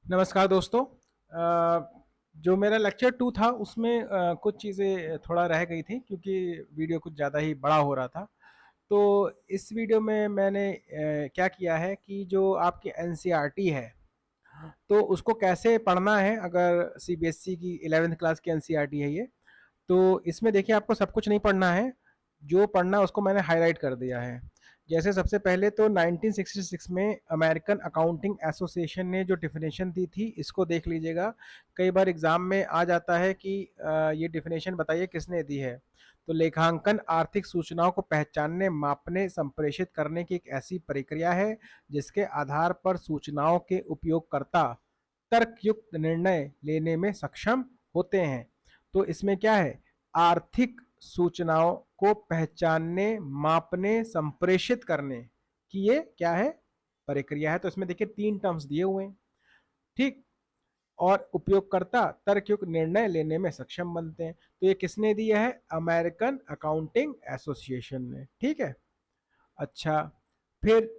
नमस्कार दोस्तों। जो मेरा लेक्चर 2 था उसमें कुछ चीज़ें थोड़ा रह गई थी क्योंकि वीडियो कुछ ज़्यादा ही बड़ा हो रहा था। तो इस वीडियो में मैंने क्या किया है कि जो आपकी एनसीईआरटी है, तो उसको कैसे पढ़ना है अगर सीबीएसई की 11th क्लास की एनसीईआरटी है ये। तो इसमें देखिए आपको सब कुछ नहीं पढ़ना है, जो पढ़ना है उसको मैंने हाइलाइट कर दिया है। जैसे सबसे पहले तो 1966 में अमेरिकन अकाउंटिंग एसोसिएशन ने जो डेफिनेशन दी थी, इसको देख लीजिएगा। कई बार एग्जाम में आ जाता है कि ये डेफिनेशन बताइए किसने दी है। तो लेखांकन आर्थिक सूचनाओं को पहचानने, मापने, संप्रेषित करने की एक ऐसी प्रक्रिया है जिसके आधार पर सूचनाओं के उपयोगकर्ता तर्कयुक्त निर्णय लेने में सक्षम होते हैं। तो इसमें क्या है, आर्थिक सूचनाओं को पहचानने, मापने, संप्रेषित करने की ये क्या है, प्रक्रिया है। तो इसमें देखिए 3 टर्म्स दिए हुए हैं, ठीक। और उपयोगकर्ता तर्कयुक्त निर्णय लेने में सक्षम बनते हैं। तो ये किसने दिया है? अमेरिकन अकाउंटिंग एसोसिएशन ने, ठीक है। अच्छा, फिर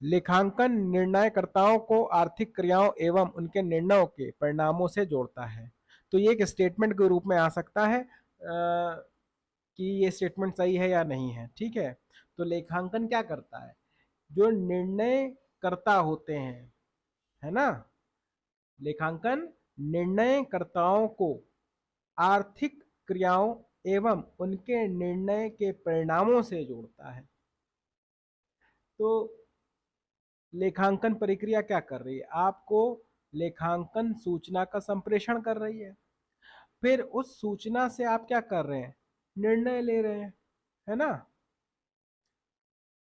लेखांकन निर्णयकर्ताओं को आर्थिक क्रियाओं एवं उनके निर्णयों के परिणामों से जोड़ता है। तो ये एक स्टेटमेंट के रूप में आ सकता है कि ये स्टेटमेंट सही है या नहीं है, ठीक है। तो लेखांकन क्या करता है, जो निर्णयकर्ता होते हैं, है ना, लेखांकन निर्णयकर्ताओं को आर्थिक क्रियाओं एवं उनके निर्णय के परिणामों से जोड़ता है। तो लेखांकन प्रक्रिया क्या कर रही है, आपको लेखांकन सूचना का संप्रेषण कर रही है। फिर उस सूचना से आप क्या कर रहे हैं, निर्णय ले रहे हैं, है ना।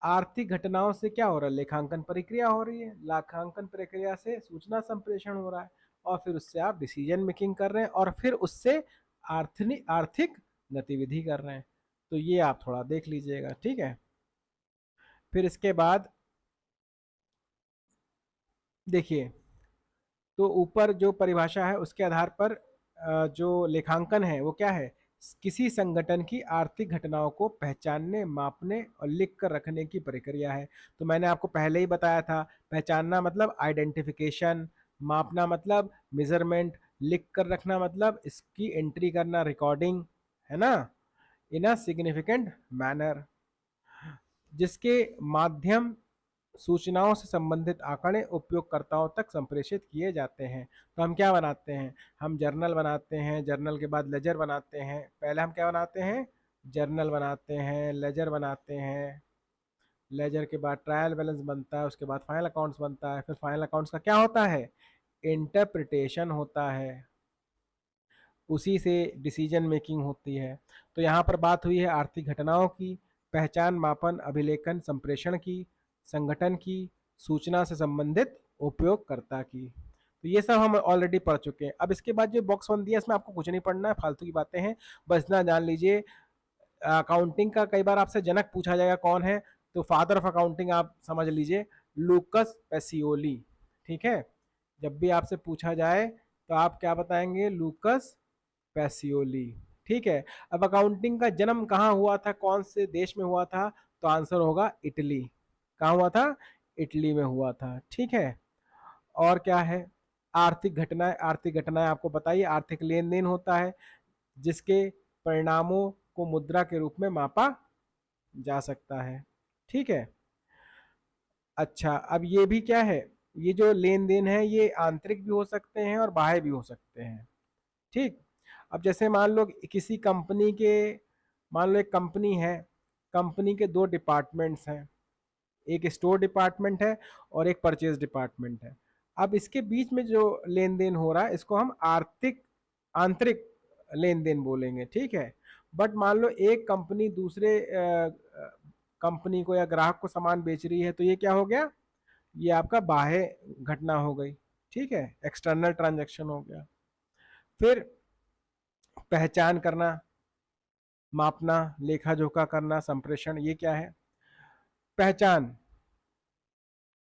आर्थिक घटनाओं से क्या हो रहा है, लेखांकन प्रक्रिया हो रही है, लेखांकन प्रक्रिया से सूचना संप्रेषण हो रहा है, और फिर उससे आप डिसीजन मेकिंग कर रहे हैं, और फिर उससे आर्थिक आर्थिक गतिविधि कर रहे हैं। तो ये आप थोड़ा देख लीजिएगा, ठीक है। फिर इसके बाद देखिए, तो ऊपर जो परिभाषा है उसके आधार पर जो लेखांकन है वो क्या है, किसी संगठन की आर्थिक घटनाओं को पहचानने, मापने और लिख कर रखने की प्रक्रिया है। तो मैंने आपको पहले ही बताया था, पहचानना मतलब आइडेंटिफिकेशन, मापना मतलब मेजरमेंट, लिख कर रखना मतलब इसकी एंट्री करना, रिकॉर्डिंग, है ना, इन अ सिग्निफिकेंट मैनर, जिसके माध्यम सूचनाओं से संबंधित आंकड़े उपयोगकर्ताओं तक संप्रेषित किए जाते हैं। तो हम क्या बनाते हैं, हम जर्नल बनाते हैं, जर्नल के बाद लेजर बनाते हैं। पहले हम क्या बनाते हैं, जर्नल बनाते हैं, लेजर बनाते हैं, लेजर के बाद ट्रायल बैलेंस बनता है, उसके बाद फाइनल अकाउंट्स बनता है, फिर फाइनल अकाउंट्स का क्या होता है, इंटरप्रिटेशन होता है, उसी से डिसीजन मेकिंग होती है। तो यहाँ पर बात हुई है आर्थिक घटनाओं की, पहचान, मापन, अभिलेखन, संप्रेषण की, संगठन की, सूचना से संबंधित उपयोगकर्ता की। तो ये सब हम ऑलरेडी पढ़ चुके हैं। अब इसके बाद जो बॉक्स वन दिया इसमें आपको कुछ नहीं पढ़ना है, फालतू की बातें हैं, बस इतना जान लीजिए। अकाउंटिंग का कई बार आपसे जनक पूछा जाएगा कौन है, तो फादर ऑफ अकाउंटिंग आप समझ लीजिए, लूकस पेसियोली, ठीक है। जब भी आपसे पूछा जाए तो आप क्या बताएंगे, लूकस पैसियोली, ठीक है। अब अकाउंटिंग का जन्म कहाँ हुआ था, कौन से देश में हुआ था, तो आंसर होगा इटली। कहाँ हुआ था, इटली में हुआ था, ठीक है। और क्या है, आर्थिक घटनाएं, आर्थिक घटनाएं आपको बताइए, आर्थिक लेन देन होता है जिसके परिणामों को मुद्रा के रूप में मापा जा सकता है, ठीक है। अच्छा, अब ये भी क्या है, ये जो लेन देन है ये आंतरिक भी हो सकते हैं और बाह्य भी हो सकते हैं, ठीक। अब जैसे मान लो किसी कंपनी के, मान लो एक कंपनी है, कंपनी के 2 डिपार्टमेंट्स हैं, एक स्टोर डिपार्टमेंट है और एक परचेज डिपार्टमेंट है। अब इसके बीच में जो लेन देन हो रहा है इसको हम आर्थिक आंतरिक लेन देन बोलेंगे, ठीक है। बट मान लो एक कंपनी दूसरे कंपनी को या ग्राहक को सामान बेच रही है, तो ये क्या हो गया, ये आपका बाह्य घटना हो गई, ठीक है, एक्सटर्नल ट्रांजैक्शन हो गया। फिर पहचान करना, मापना, लेखा जोखा करना, संप्रेषण, ये क्या है, पहचान।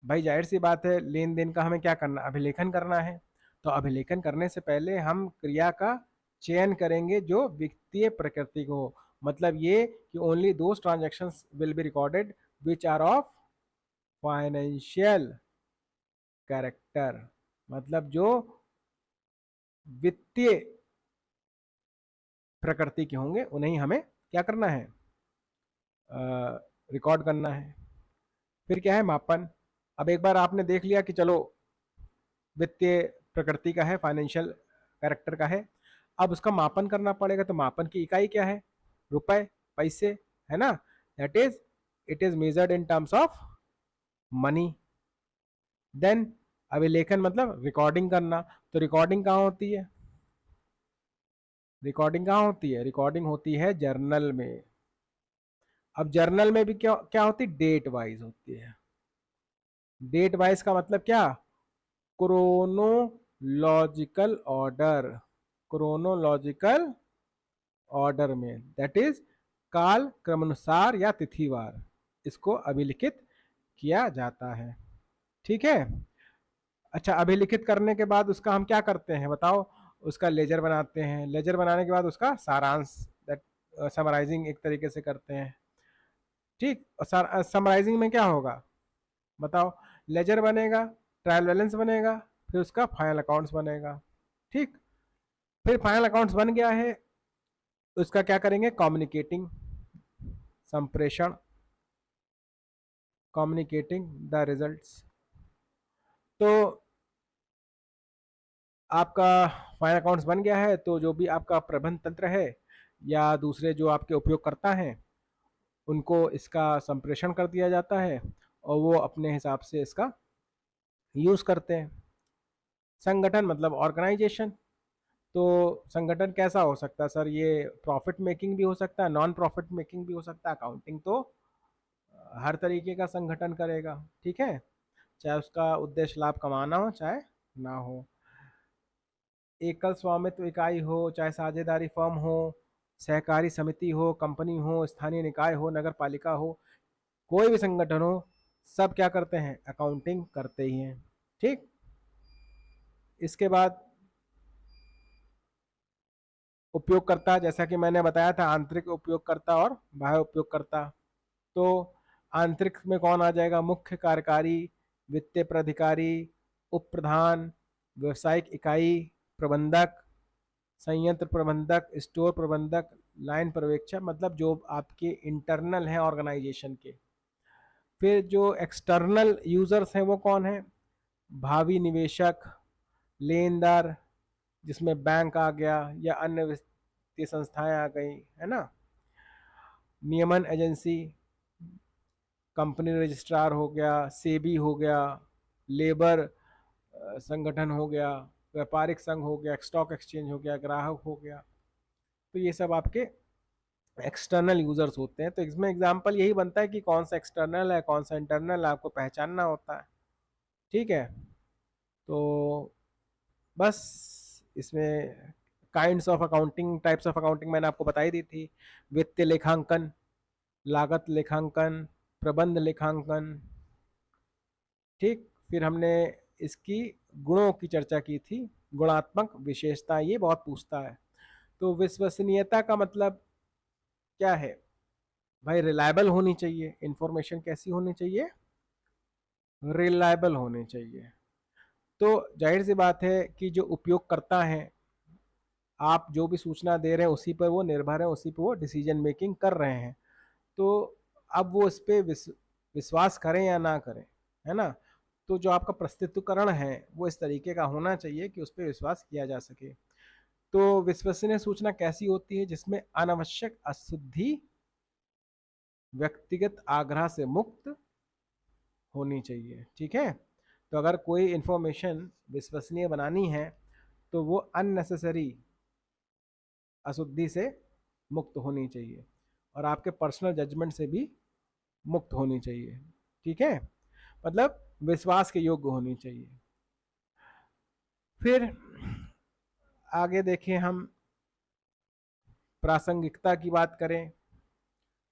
भाई जाहिर सी बात है, लेन देन का हमें क्या करना, अभिलेखन करना है। तो अभिलेखन करने से पहले हम क्रिया का चयन करेंगे जो वित्तीय प्रकृति को हो। मतलब ये कि only those transactions will be recorded which are of financial character, मतलब जो वित्तीय प्रकृति के होंगे उन्हें हमें क्या करना है, रिकॉर्ड करना है। फिर क्या है, मापन। अब एक बार आपने देख लिया कि चलो वित्तीय प्रकृति का है, फाइनेंशियल कैरेक्टर का है, अब उसका मापन करना पड़ेगा। तो मापन की इकाई क्या है, रुपए, पैसे, है ना। That is it is measured in terms of money. Then अभिलेखन मतलब रिकॉर्डिंग करना। तो रिकॉर्डिंग कहाँ होती है, रिकॉर्डिंग कहाँ होती है, रिकॉर्डिंग होती है जर्नल में। अब जर्नल में भी क्या क्या होती है, डेट वाइज होती है। डेट वाइज का मतलब क्या, क्रोनोलॉजिकल ऑर्डर, क्रोनोलॉजिकल ऑर्डर में, दैट इज काल क्रमानुसार या तिथिवार इसको अभिलिखित किया जाता है। ठीक है। अच्छा, अभिलिखित करने के बाद उसका हम क्या करते हैं बताओ, उसका लेजर बनाते हैं। लेजर बनाने के बाद उसका सारांश, दैट समराइजिंग एक तरीके से करते हैं। ठीक, और समराइजिंग में क्या होगा बताओ, लेजर बनेगा, ट्रायल बैलेंस बनेगा, फिर उसका फाइनल अकाउंट्स बनेगा। ठीक, फिर फाइनल अकाउंट्स बन गया है, उसका क्या करेंगे, कम्युनिकेटिंग, संप्रेषण, कम्युनिकेटिंग द रिजल्ट्स। तो आपका फाइनल अकाउंट्स बन गया है, तो जो भी आपका प्रबंध तंत्र है या दूसरे जो आपके उपयोगकर्ता हैं उनको इसका संप्रेषण कर दिया जाता है और वो अपने हिसाब से इसका यूज करते हैं। संगठन मतलब ऑर्गेनाइजेशन। तो संगठन कैसा हो सकता है सर, ये प्रॉफिट मेकिंग भी हो सकता है, नॉन प्रॉफिट मेकिंग भी हो सकता है। अकाउंटिंग तो हर तरीके का संगठन करेगा। ठीक है, चाहे उसका उद्देश्य लाभ कमाना हो चाहे ना हो, एकल स्वामित्व इकाई हो चाहे साझेदारी फर्म हो, सहकारी समिति हो, कंपनी हो, स्थानीय निकाय हो, नगर पालिका हो, कोई भी संगठन हो, सब क्या करते हैं, अकाउंटिंग करते ही हैं। ठीक, इसके बाद उपयोगकर्ता, जैसा कि मैंने बताया था, आंतरिक उपयोगकर्ता और बाह्य उपयोगकर्ता। तो आंतरिक में कौन आ जाएगा, मुख्य कार्यकारी, वित्तीय प्राधिकारी, उप प्रधान, व्यवसायिक इकाई प्रबंधक, संयंत्र प्रबंधक, स्टोर प्रबंधक, लाइन पर्यवेक्षक, मतलब जो आपके इंटरनल हैं ऑर्गेनाइजेशन के। फिर जो एक्सटर्नल यूजर्स हैं वो कौन है, भावी निवेशक, लेनदार, जिसमें बैंक आ गया या अन्य वित्तीय संस्थाएं आ गई, है ना, नियमन एजेंसी, कंपनी रजिस्ट्रार हो गया, सेबी हो गया, लेबर संगठन हो गया, व्यापारिक संघ हो गया, स्टॉक एक्सचेंज हो गया, ग्राहक हो गया। तो ये सब आपके एक्सटर्नल यूजर्स होते हैं। तो इसमें एग्जांपल यही बनता है कि कौन सा एक्सटर्नल है कौन सा इंटरनल है, आपको पहचानना होता है। ठीक है, तो बस इसमें kinds of accounting, types of accounting मैंने आपको बताई दी थी। वित्तीय लेखांकन, लागत लेखांकन, प्रबंध लेखांकन। ठीक, फिर हमने इसकी गुणों की चर्चा की थी, गुणात्मक विशेषता, ये बहुत पूछता है। तो विश्वसनीयता का मतलब क्या है भाई, रिलायबल होनी चाहिए, इंफॉर्मेशन कैसी होनी चाहिए, रिलायबल होनी चाहिए। तो जाहिर सी बात है कि जो उपयोगकर्ता हैं, आप जो भी सूचना दे रहे हैं उसी पर वो निर्भर है, उसी पर वो डिसीजन मेकिंग कर रहे हैं। तो अब वो इस पे विश्वास करें या ना करें, है ना। तो जो आपका प्रस्तुतिकरण है वो इस तरीके का होना चाहिए कि उस पर विश्वास किया जा सके। तो विश्वसनीय सूचना कैसी होती है, जिसमें अनावश्यक अशुद्धि, व्यक्तिगत आग्रह से मुक्त होनी चाहिए। ठीक है, तो अगर कोई इंफॉर्मेशन विश्वसनीय बनानी है तो वो अननेसेसरी अशुद्धि से मुक्त होनी चाहिए और आपके पर्सनल जजमेंट से भी मुक्त होनी चाहिए। ठीक है, मतलब विश्वास के योग्य होनी चाहिए। फिर आगे देखें हम, प्रासंगिकता की बात करें,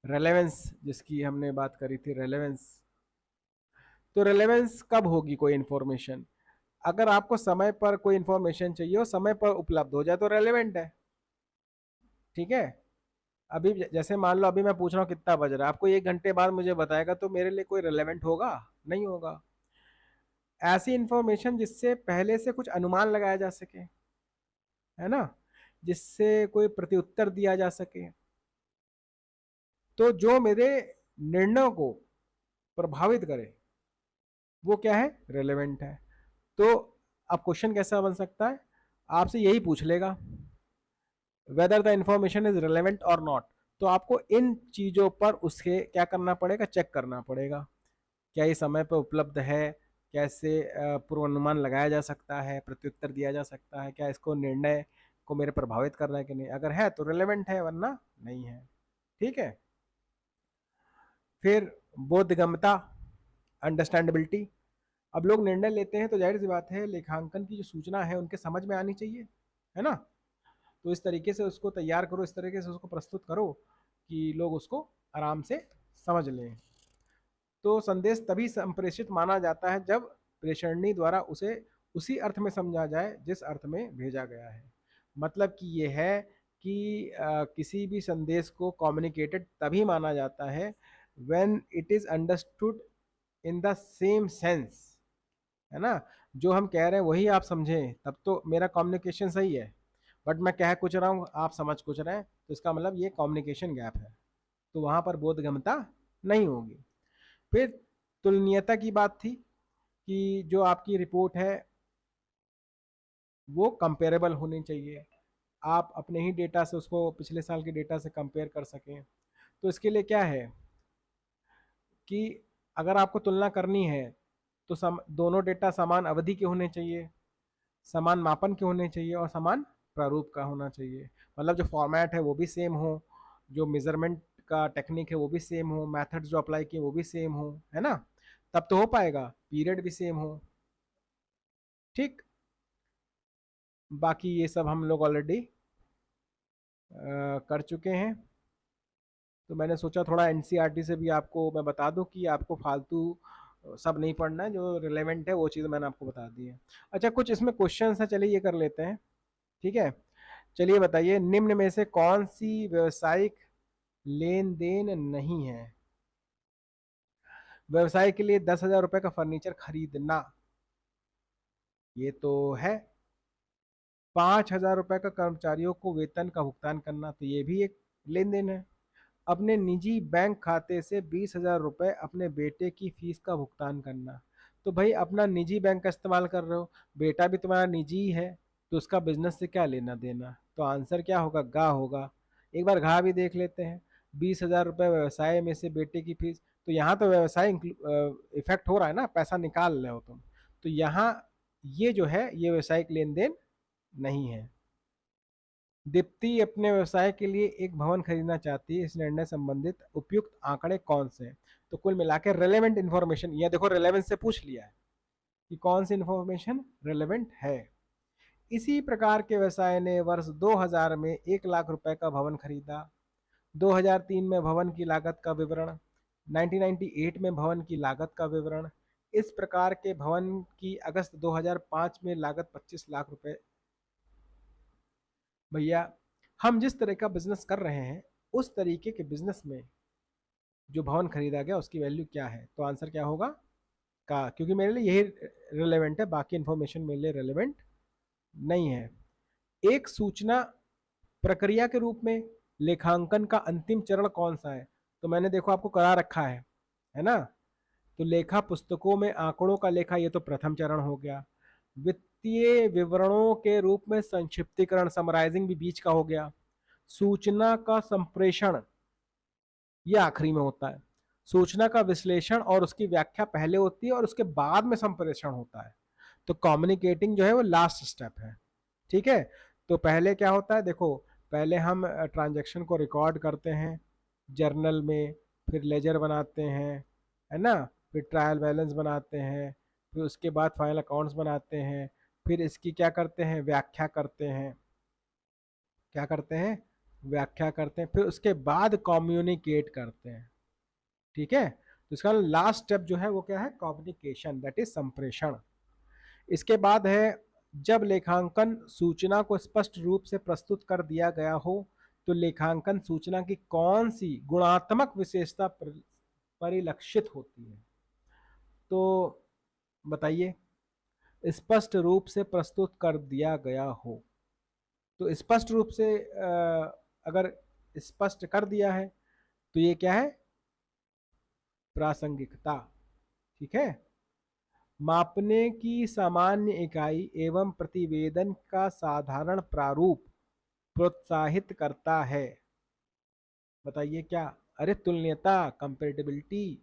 रेलेवेंस जिसकी हमने बात करी थी, रेलेवेंस। तो रेलेवेंस कब होगी कोई इन्फॉर्मेशन, अगर आपको समय पर कोई इन्फॉर्मेशन चाहिए और समय पर उपलब्ध हो जाए तो रेलेवेंट है। ठीक है, अभी जैसे मान लो अभी मैं पूछ रहा हूँ कितना बज रहा है, आपको 1 घंटे बाद मुझे बताएगा तो मेरे लिए कोई रेलेवेंट होगा, नहीं होगा। ऐसी इंफॉर्मेशन जिससे पहले से कुछ अनुमान लगाया जा सके, है ना, जिससे कोई प्रत्युत्तर दिया जा सके, तो जो मेरे निर्णय को प्रभावित करे, वो क्या है, रेलेवेंट है। तो अब क्वेश्चन कैसा बन सकता है, आपसे यही पूछ लेगा whether the information is relevant और नॉट। तो आपको इन चीजों पर उसके क्या करना पड़ेगा, चेक करना पड़ेगा, क्या ये समय पर उपलब्ध है, कैसे पूर्वानुमान लगाया जा सकता है, प्रत्युत्तर दिया जा सकता है, क्या इसको निर्णय को मेरे प्रभावित कर रहा है कि नहीं, अगर है तो रेलेवेंट है, वरना नहीं है। ठीक है। फिर बोधगम्यता, अंडरस्टैंडेबिलिटी। अब लोग निर्णय लेते हैं तो जाहिर सी बात है लेखांकन की जो सूचना है उनके समझ में आनी चाहिए, है ना। तो इस तरीके से उसको तैयार करो, इस तरीके से उसको प्रस्तुत करो कि लोग उसको आराम से समझ लें। तो संदेश तभी संप्रेषित माना जाता है जब प्रेषणी द्वारा उसे उसी अर्थ में समझा जाए जिस अर्थ में भेजा गया है। मतलब कि ये है कि किसी भी संदेश को कम्युनिकेटेड तभी माना जाता है when it is understood in the same sense, है ना। जो हम कह रहे हैं वही आप समझें तब तो मेरा कम्युनिकेशन सही है, बट मैं कह कुछ रहा हूँ आप समझ कुछ रहे हैं, तो इसका मतलब ये कम्युनिकेशन गैप है, तो वहां पर बोधगम्यता नहीं होगी। फिर तुलनीयता की बात थी कि जो आपकी रिपोर्ट है वो कंपेरेबल होनी चाहिए, आप अपने ही डेटा से उसको पिछले साल के डेटा से कंपेयर कर सकें। तो इसके लिए क्या है कि अगर आपको तुलना करनी है तो दोनों डेटा समान अवधि के होने चाहिए, समान मापन के होने चाहिए और समान प्रारूप का होना चाहिए। मतलब जो फॉर्मेट है वो भी सेम हो, जो मेजरमेंट का टेक्निक है वो भी सेम हो, मेथड्स जो अप्लाई किए वो भी सेम हो, है ना, तब तो हो पाएगा, पीरियड भी सेम हो। ठीक। बाकी ये सब हम लोग ऑलरेडी कर चुके हैं। तो मैंने सोचा थोड़ा एनसीईआरटी से भी आपको मैं बता दूं कि आपको फालतू सब नहीं पढ़ना है, जो रिलेवेंट है वो चीज़ मैंने आपको बता दी है। अच्छा, कुछ इसमें क्वेश्चन है, चलिए ये कर लेते हैं। ठीक है। चलिए बताइए, निम्न में से कौन सी व्यवसायिक लेन देन नहीं है। व्यवसाय के लिए 10,000 रुपए का फर्नीचर खरीदना, ये तो है। 5,000 रुपए का कर्मचारियों को वेतन का भुगतान करना, तो ये भी एक लेन देन है। अपने निजी बैंक खाते से 20,000 रुपए अपने बेटे की फीस का भुगतान करना, तो भाई अपना निजी बैंक का इस्तेमाल कर रहे हो, बेटा भी तुम्हारा निजी ही है, तो उसका बिजनेस से क्या लेना देना, तो आंसर क्या होगा, गा होगा। एक बार घा भी देख लेते हैं, 20,000 रुपए व्यवसाय में से बेटे की फीस, तो यहाँ तो व्यवसाय इफेक्ट हो रहा है ना, पैसा निकाल रहे हो तुम, तो यहाँ ये जो है ये व्यवसायिक लेन देन नहीं है। दीप्ति अपने व्यवसाय के लिए एक भवन खरीदना चाहती है, इस निर्णय संबंधित उपयुक्त आंकड़े कौन से हैं। तो कुल मिलाकर रेलेवेंट इन्फॉर्मेशन, यह देखो रेलेवेंस से पूछ लिया है कि कौन सी इन्फॉर्मेशन रेलेवेंट है। इसी प्रकार के व्यवसाय ने वर्ष 2000 में 1 लाख रुपए का भवन खरीदा, 2003 में भवन की लागत का विवरण, 1998 में भवन की लागत का विवरण। इस प्रकार के भवन की अगस्त 2005 में लागत 25 लाख रुपए। भैया, हम जिस तरह का बिजनेस कर रहे हैं उस तरीके के बिजनेस में जो भवन खरीदा गया उसकी वैल्यू क्या है, तो आंसर क्या होगा, का, क्योंकि मेरे लिए यही रिलेवेंट है, बाकी इंफॉर्मेशन मेरे लिए रिलेवेंट नहीं है। एक सूचना प्रक्रिया के रूप में लेखांकन का अंतिम चरण कौन सा है, तो मैंने देखो आपको करा रखा है ना। तो लेखा पुस्तकों में आंकड़ों का लेखा, ये तो प्रथम चरण हो गया। वित्तीय विवरणों के रूप में संक्षिप्तीकरण, समराइजिंग भी बीच का हो गया। सूचना का संप्रेषण, ये आखिरी में होता है। सूचना का विश्लेषण और उसकी व्याख्या पहले होती है और उसके बाद में संप्रेषण होता है। तो कम्युनिकेटिंग जो है वो लास्ट स्टेप है। ठीक है। तो पहले क्या होता है, देखो पहले हम ट्रांजैक्शन को रिकॉर्ड करते हैं जर्नल में, फिर लेजर बनाते हैं, है ना, फिर ट्रायल बैलेंस बनाते हैं, फिर उसके बाद फाइनल अकाउंट्स बनाते हैं, फिर इसकी क्या करते हैं, व्याख्या करते हैं, क्या करते हैं, व्याख्या करते हैं, फिर उसके बाद कम्युनिकेट करते हैं। ठीक है। तो इसका लास्ट स्टेप जो है वो क्या है, कम्युनिकेशन, दैट इज संप्रेषण। इसके बाद है, जब लेखांकन सूचना को स्पष्ट रूप से प्रस्तुत कर दिया गया हो तो लेखांकन सूचना की कौन सी गुणात्मक विशेषता परिलक्षित होती है, तो बताइए। स्पष्ट रूप से प्रस्तुत कर दिया गया हो। तो स्पष्ट रूप से अगर स्पष्ट कर दिया है तो ये क्या है, प्रासंगिकता। ठीक है। मापने की सामान्य इकाई एवं प्रतिवेदन का साधारण प्रारूप प्रोत्साहित करता है। बताइए क्या? अरे तुल्यता, कंपेरेटिबिलिटी।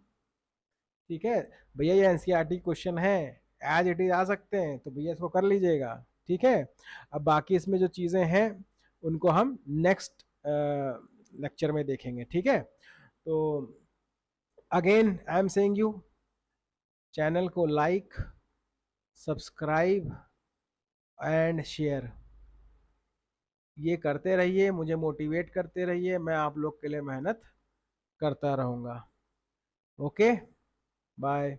ठीक है भैया, ये एनसीईआरटी क्वेश्चन है, एज इट इज आ सकते हैं, तो भैया इसको कर लीजिएगा। ठीक है। अब बाकी इसमें जो चीजें हैं उनको हम नेक्स्ट लेक्चर में देखेंगे। ठीक है। तो again I am saying you, channel को लाइक, सब्सक्राइब एंड शेयर ये करते रहिए, मुझे मोटिवेट करते रहिए, मैं आप लोग के लिए मेहनत करता रहूँगा। Okay, bye.